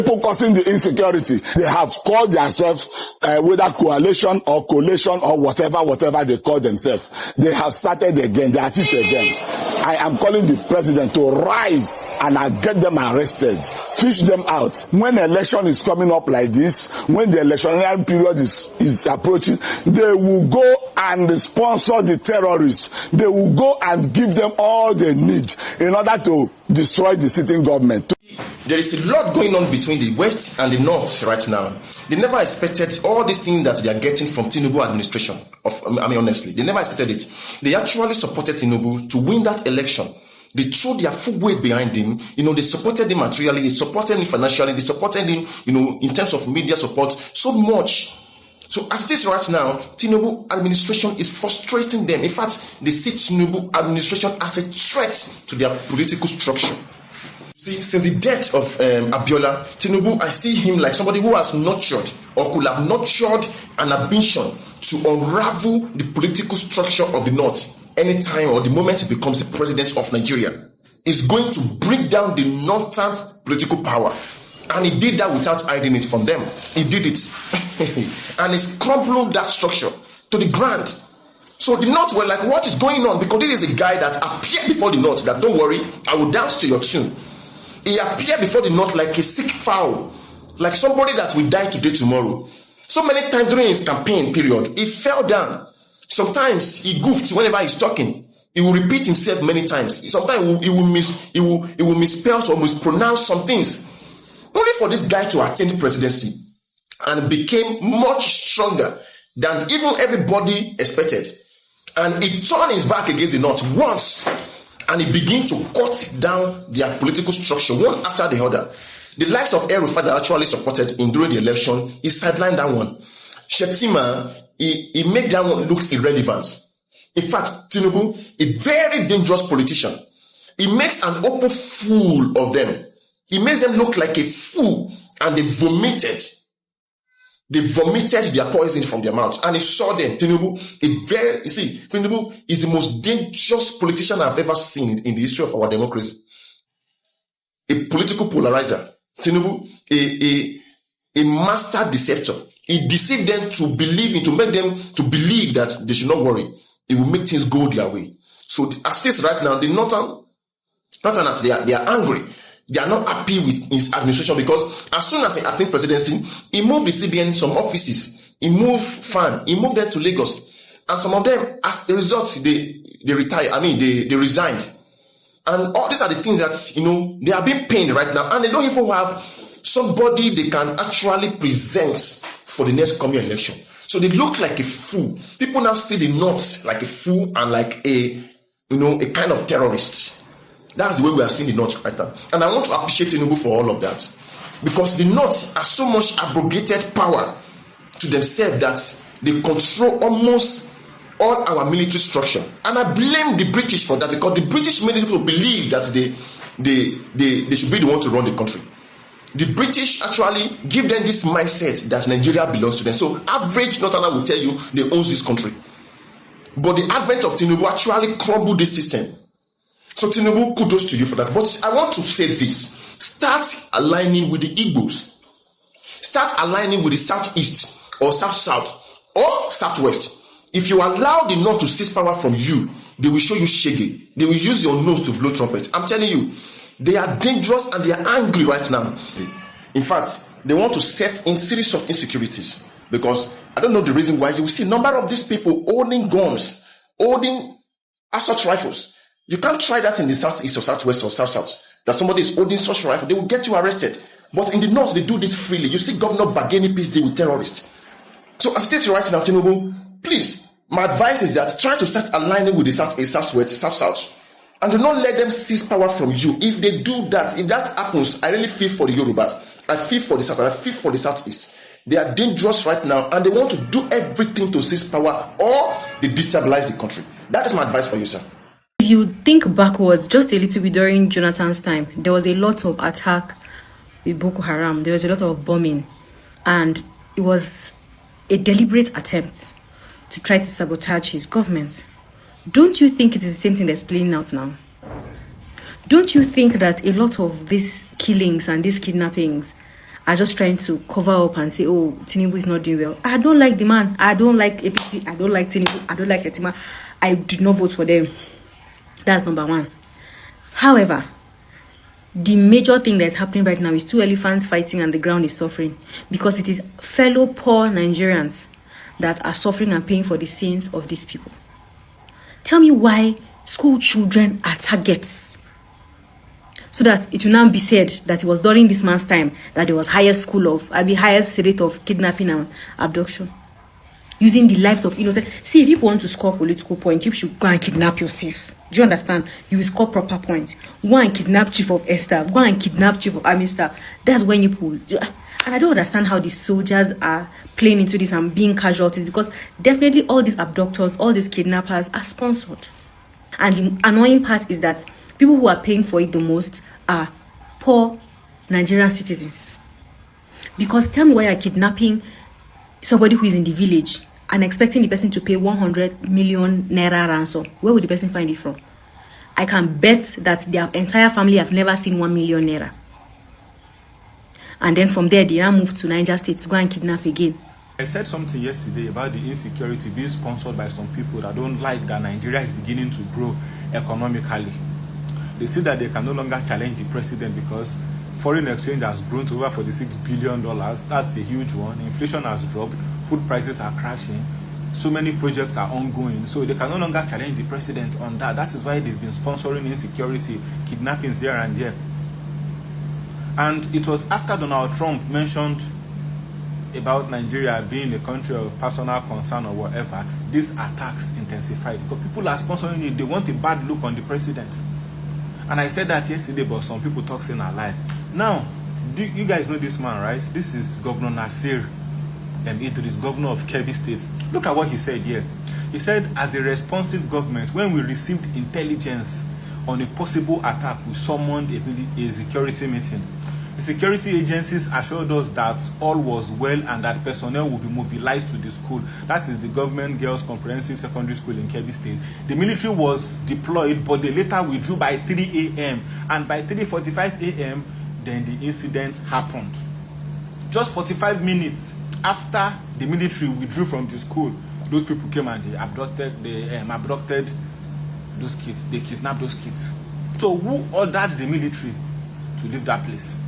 People causing the insecurity, they have called themselves whether coalition or collation or whatever they call themselves. They have started again. They are at it again. I am calling the president to rise and get them arrested, fish them out. When election is coming up like this, when the electionary period is approaching, they will go and sponsor the terrorists. They will go and give them all they need in order to destroy the sitting government. There is a lot going on between the West and the North right now. They never expected all these things that they are getting from Tinubu administration. Honestly, they never expected it. They actually supported Tinubu to win that election. They threw their full weight behind him. They supported him materially, they supported him financially, they supported him, in terms of media support, so much. So as it is right now, Tinubu administration is frustrating them. In fact, they see Tinubu administration as a threat to their political structure. See, since the death of Abiola, Tinubu, I see him like somebody who has nurtured or could have nurtured an ambition to unravel the political structure of the North anytime or the moment he becomes the president of Nigeria. He's going to bring down the northern political power. And he did that without hiding it from them. He did it. And he's crumbling that structure to the ground. So the North were like, what is going on? Because this is a guy that appeared before the North that, don't worry, I will dance to your tune. He appeared before the North like a sick fowl, like somebody that will die today, tomorrow. So many times during his campaign period, he fell down. Sometimes he goofed whenever he's talking. He will repeat himself many times. Sometimes he will misspell or mispronounce some things. Only for this guy to attain presidency and became much stronger than even everybody expected. And he turned his back against the North once. And he began to cut down their political structure one after the other. The likes of El-Rufai that actually supported him during the election, he sidelined that one. Shetima, he made that one look irrelevant. In fact, Tinubu, a very dangerous politician, he makes an open fool of them. He makes them look like a fool, and they vomited. They vomited their poison from their mouths, and he saw them. Tinubu, Tinubu is the most dangerous politician I've ever seen in the history of our democracy. A political polarizer. Tinubu, a master deceptor. He deceived them to make them to believe that they should not worry. He will make things go their way. So as it is right now, the Northerners, they are angry. They are not happy with his administration because as soon as he attained presidency, he moved the CBN some offices. He moved FAN. He moved them to Lagos. And some of them, as a result, they retired. They resigned. And all these are the things that, they are being pained right now. And they don't even have somebody they can actually present for the next coming election. So they look like a fool. People now see the North like a fool and like a kind of terrorist. That's the way we are seeing the North right now. And I want to appreciate Tinubu for all of that. Because the North has so much abrogated power to themselves that they control almost all our military structure. And I blame the British for that because the British made people believe that they should be the one to run the country. The British actually give them this mindset that Nigeria belongs to them. So average Northerner will tell you they own this country. But the advent of Tinubu actually crumbled this system. So Tinubu, kudos to you for that. But I want to say this. Start aligning with the Igbos. Start aligning with the Southeast or South-South or Southwest. If you allow the North to seize power from you, they will show you shaggy. They will use your nose to blow trumpets. I'm telling you, they are dangerous and they are angry right now. In fact, they want to set in series of insecurities because I don't know the reason why. You will see a number of these people holding guns, holding assault rifles. You can't try that in the Southeast or Southwest or South-South. That somebody is holding such a rifle, they will get you arrested. But in the North, they do this freely. You see Governor bargaining peace deal with terrorists. So as it is right now, Tinubu, please, my advice is that try to start aligning with the Southeast, Southwest, South-South. And do not let them seize power from you. If they do that, if that happens, I really feel for the Yorubas. I feel for the South, I feel for the Southeast. They are dangerous right now and they want to do everything to seize power or they destabilize the country. That is my advice for you, sir. If you think backwards just a little bit during Jonathan's time, there was a lot of attack with Boko Haram. There was a lot of bombing. And it was a deliberate attempt to try to sabotage his government. Don't you think it is the same thing that's playing out now? Don't you think that a lot of these killings and these kidnappings are just trying to cover up and say, oh, Tinubu is not doing well. I don't like the man. I don't like APC. I don't like Tinubu. I don't like Etima. I did not vote for them. That's number one. However, the major thing that's happening right now is two elephants fighting and the ground is suffering, because it is fellow poor Nigerians that are suffering and paying for the sins of these people. Tell me why school children are targets, so that it will now be said that it was during this man's time that there was highest rate of kidnapping and abduction, using the lives of innocent. See, if people want to score political points, you should go and kidnap yourself. Do you understand? You will score proper points. Go and kidnap chief of air staff. Go and kidnap chief of army staff. That's when you pull. And I don't understand how the soldiers are playing into this and being casualties, because definitely all these abductors, all these kidnappers are sponsored. And the annoying part is that people who are paying for it the most are poor Nigerian citizens. Because tell me why you're kidnapping somebody who is in the village and expecting the person to pay 100 million naira ransom. Where would the person find it from? I can bet that their entire family have never seen 1 million naira. And then from there, they now move to Niger State to go and kidnap again. I said something yesterday about the insecurity being sponsored by some people that don't like that Nigeria is beginning to grow economically. They see that they can no longer challenge the president because foreign exchange has grown to over $46 billion. That's a huge one. Inflation has dropped. Food prices are crashing. So many projects are ongoing. So they can no longer challenge the president on that. That is why they've been sponsoring insecurity, kidnappings here and there. And it was after Donald Trump mentioned about Nigeria being a country of personal concern or whatever, these attacks intensified, because people are sponsoring it. They want a bad look on the president. And I said that yesterday, but some people talk saying I lie. Now, you guys know this man, right? This is Governor Nasir Idris, governor of Kebbi State. Look at what he said here. He said, as a responsive government, when we received intelligence on a possible attack, we summoned a security meeting. The security agencies assured us that all was well and that personnel will be mobilized to the school. That is the Government Girls Comprehensive Secondary School in Kebbi State. The military was deployed, but they later withdrew by 3 a.m. And by 3:45 a.m., then the incident happened. Just 45 minutes after the military withdrew from the school, those people came and they abducted those kids. They kidnapped those kids. So who ordered the military to leave that place?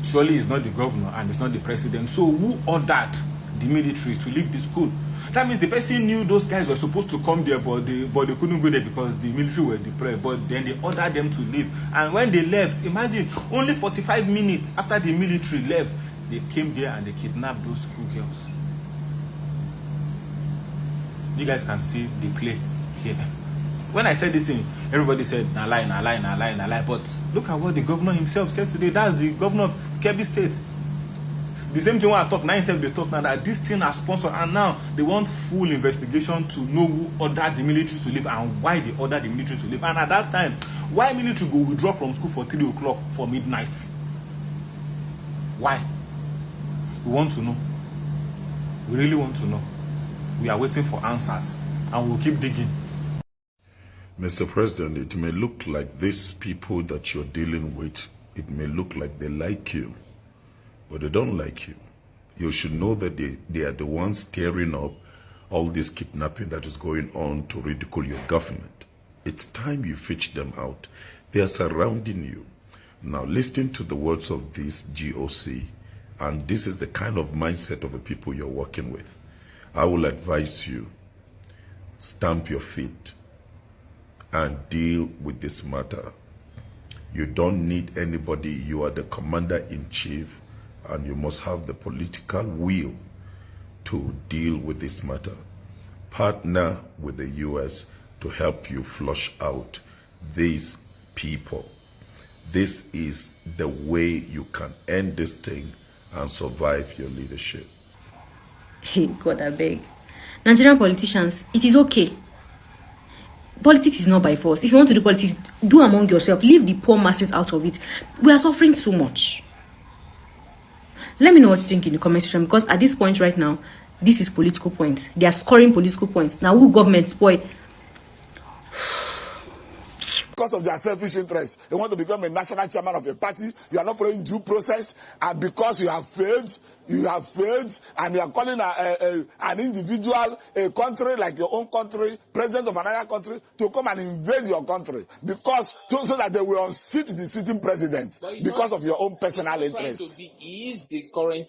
Surely it's not the governor and it's not the president. So who ordered the military to leave the school? That means the person knew those guys were supposed to come there, but they couldn't go there because the military were deployed. But then they ordered them to leave. And when they left, imagine, only 45 minutes after the military left, they came there and they kidnapped those school girls. You guys can see the play here. When I said this thing, everybody said, na lie, na lie, na lie, na lie. But look at what the governor himself said today. That's the governor of Kebbi State. The same thing when I talk, now instead they talk now that this thing has sponsored, and now they want full investigation to know who ordered the military to leave and why they ordered the military to leave. And at that time, why military go withdraw from school for 3 o'clock for midnight? Why? We want to know. We really want to know. We are waiting for answers, and we'll keep digging. Mr. President, it may look like these people that you're dealing with, it may look like they like you, but they don't like you. You should know that they are the ones stirring up all this kidnapping that is going on to ridicule your government. It's time you fish them out. They are surrounding you. Now listen to the words of this GOC, and this is the kind of mindset of the people you're working with. I will advise you, stamp your feet and deal with this matter. You don't need anybody. You are the commander-in-chief, and you must have the political will to deal with this matter. Partner with the US to help you flush out these people. This is the way you can end this thing and survive your leadership. Hey, God, I beg. Nigerian politicians, it is okay. Politics is not by force. If you want to do politics, do among yourself. Leave the poor masses out of it. We are suffering too much. Let me know what you think in the comment section, because at this point right now, this is political points. They are scoring political points. Now, who government spoil? because of their selfish interest. They want to become a national chairman of a party. You are not following due process, and because you have failed, and you are calling an individual, a country like your own country, president of another country, to come and invade your country, because so that they will unseat the sitting president because of your own personal interest. He is the current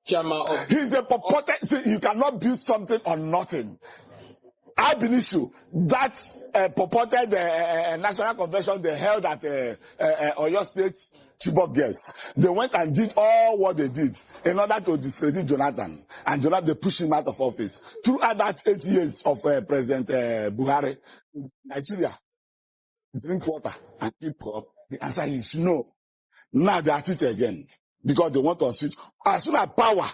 chairman of. He's a purported. See, you cannot build something on nothing. Ab initio, that purported national convention they held at Oyo State Chibok girls, they went and did all what they did in order to discredit Jonathan, and Jonathan, they pushed him out of office. Throughout that 8 years of President Buhari, Nigeria, drink water and keep up. The answer is no. Now they are at it again because they want to sit. As soon as power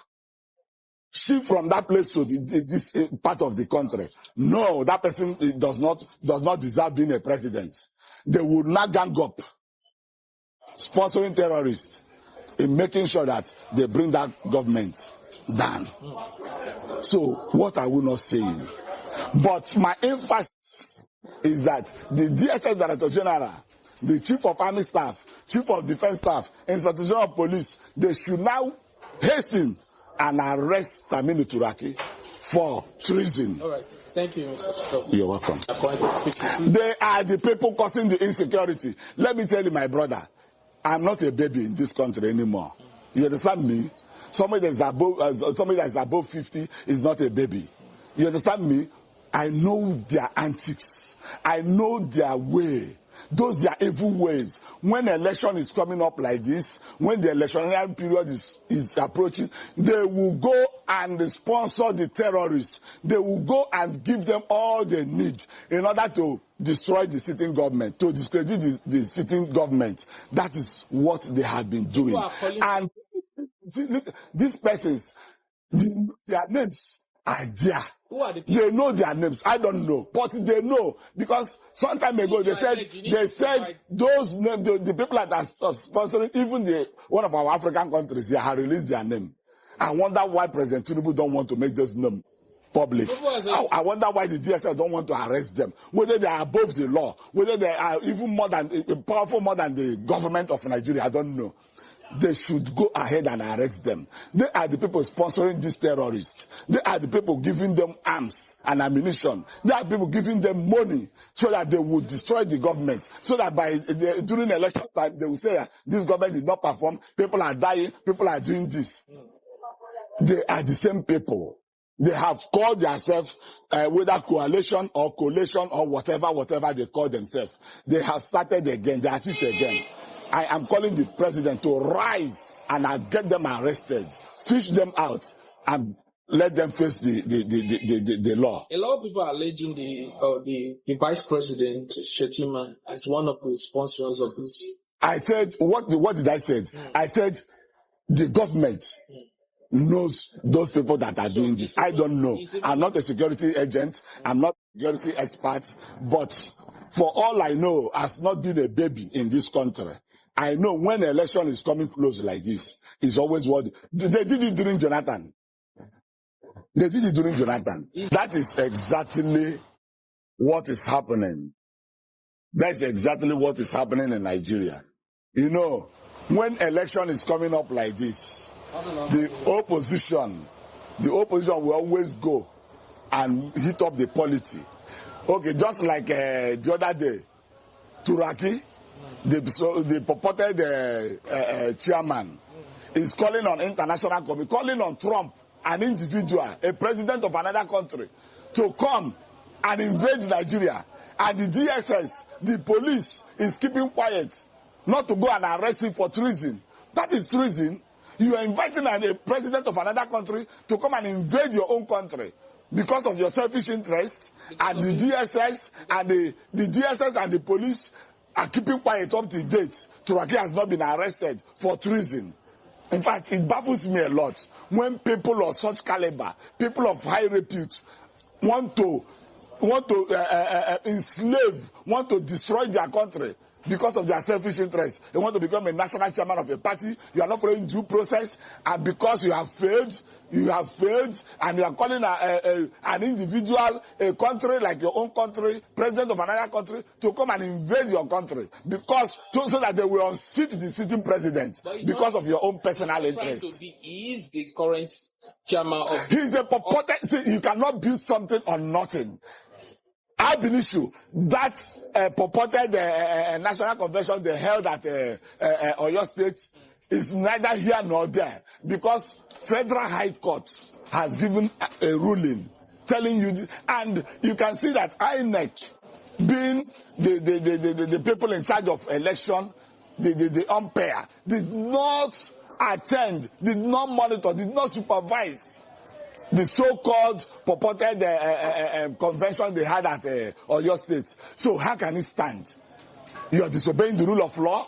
shift from that place to this part of the country, no, that person does not deserve being a president. They would not gang up, sponsoring terrorists, in making sure that they bring that government down. So what are we not saying? But my emphasis is that the DSS Director General, the Chief of Army Staff, Chief of Defense Staff, Inspector General of Police, they should now hasten and arrest Tamini Turaki for treason. All right. Thank you, Mr. Scott. You're welcome. They are the people causing the insecurity. Let me tell you, my brother, I'm not a baby in this country anymore. You understand me? Somebody that is above 50 is not a baby. You understand me? I know their antics. I know their way. Those their evil ways. When election is coming up like this, when the electionary period is approaching, they will go and sponsor the terrorists. They will go and give them all they need in order to destroy the sitting government, to discredit the sitting government. That is what they have been doing. And these persons, their names are there. Who are the people? They know their names. I don't know, but they know, because some time ago they said those names, the people that are sponsoring, even one of our African countries, they have released their name. I wonder why President Tinubu don't want to make those names public. I wonder why the DSS don't want to arrest them. Whether they are above the law, whether they are even powerful more than the government of Nigeria, I don't know. They should go ahead and arrest them. They are the people sponsoring these terrorists. They are the people giving them arms and ammunition. They are people giving them money so that they will destroy the government. So that during election time, they will say, this government did not perform, people are dying, people are doing this. They are the same people. They have called themselves, whether coalition or collation or whatever they call themselves. They have started again. They are at it again. I am calling the president to rise and get them arrested, fish them out, and let them face the law. A lot of people are alleging the vice president Shetima as one of the sponsors of this. I said, what did I say? I said the government knows those people that are doing this. I don't know. I'm not a security agent. I'm not a security expert. But for all I know, has not been a baby in this country. I know when the election is coming close like this, it's always what they did it during Jonathan. They did it during Jonathan. That is exactly what is happening. That's exactly what is happening in Nigeria. You know, when election is coming up like this, the opposition will always go and hit up the polity. Okay, just like the other day, Turaki, the purported chairman, is calling on international community, calling on Trump, an individual, a president of another country, to come and invade Nigeria. And the DSS, the police, is keeping quiet, not to go and arrest him for treason. That is treason. You are inviting a president of another country to come and invade your own country because of your selfish interests, and the DSS and the DSS and the police are keeping quiet up to date. Turaki has not been arrested for treason. In fact, it baffles me a lot when people of such caliber, people of high repute, want to enslave, want to destroy their country, because of their selfish interest. They want to become a national chairman of a party. You are not following due process, and because you have failed, and you are calling an individual, a country like your own country, president of another country, to come and invade your country, because so that they will unseat the sitting president because of your own personal interest. He is the current chairman of. He's a purported. See, you cannot build something on nothing. Ab initio, that purported national convention they held at Oyo State is neither here nor there, because Federal High Court has given a ruling telling you this, and you can see that INEC, being the people in charge of election, the umpire, did not attend, did not monitor, did not supervise the so-called purported convention they had at Oyo State. So how can it stand? You are disobeying the rule of law.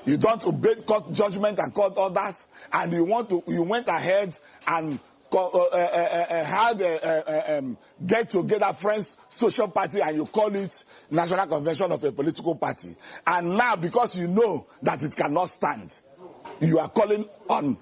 You don't obey court judgment and court orders, and you went ahead and had a get-together friends social party, and you call it national convention of a political party. And now, because you know that it cannot stand, you are calling on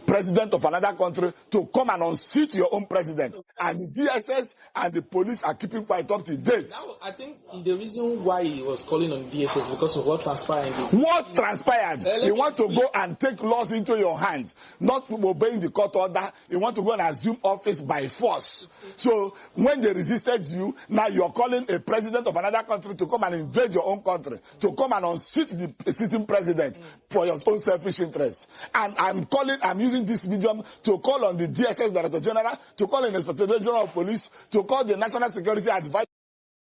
president of another country to come and unseat your own president, and the DSS and the police are keeping quiet up to date. Now, I think the reason why he was calling on DSS is because of what transpired. What transpired? You want to go and take laws into your hands, not obeying the court order. You want to go and assume office by force. So when they resisted you, now you are calling a president of another country to come and invade your own country, to come and unseat the sitting president for your own selfish interests. And I'm using this medium to call on the DSS Director General, to call on the Inspector General of Police, to call the National Security Advisor,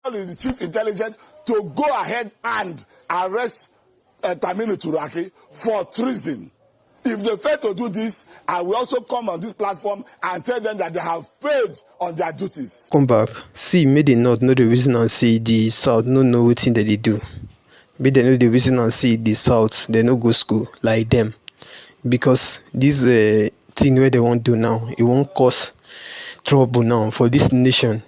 the Chief Intelligence, to go ahead and arrest Taminu Turaki for treason. If they fail to do this, I will also come on this platform and tell them that they have failed on their duties. Come back, see, make the North know the reason, and see the South no know wetin that they do. Make they know the reason, and see the South they no go school like them. Because this thing where they won't do now, it won't cause trouble now for this nation.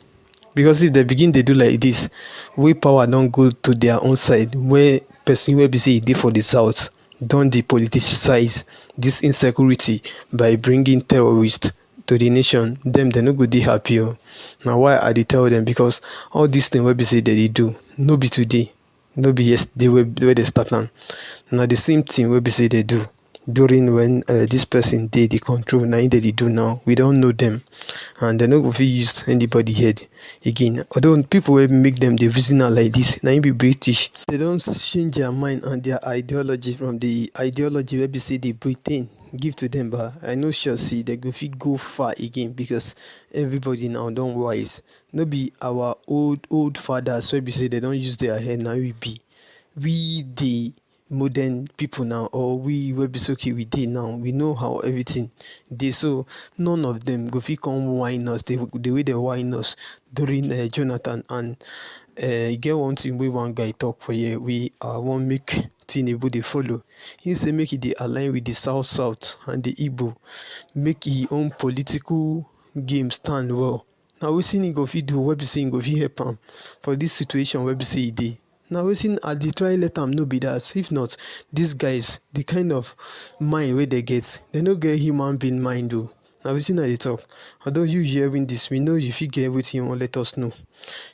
Because if they begin to do like this, we power don't go to their own side, where person will be say they for the South don't depoliticize this insecurity by bringing terrorists to the nation. Them they no go dey happy. Now why I dey tell them? Because all these things will be say that they do, no be today, no be yesterday where they start on. Now the same thing will be say they do during when this person did the control. Now that they do now, we don't know them, and they no go fit use anybody head again. Although people will make them the prisoner like this, now be British, they don't change their mind and their ideology from the ideology where we say they Britain give to them. But I know sure see they go fit go far again, because everybody now don't wise. No be our old fathers where we say they don't use their head. Now we the modern people now, or we will be okay with it now. We know how everything they, so none of them go fit come whine us the way they whine us during Jonathan. And get one thing we one guy talk for here, we won't make Tinubu they follow. He say make it they align with the South and the Igbo, make his own political game stand well. Now we see go fit do what we say go fit help him for this situation where we say he dey. Now we seen at the try let them know be that. If not, these guys, the kind of mind where they get, they no get human being mind though. Now we seen at the talk. Although you hearing this, we know if you get everything, you let us know.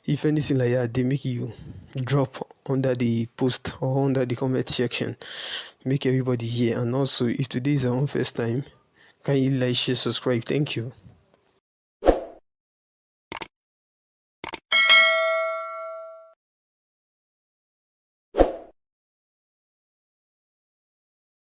If anything like that, they make you drop under the post or under the comment section. Make everybody hear. And also, if today is our own first time, can you like, share, subscribe? Thank you.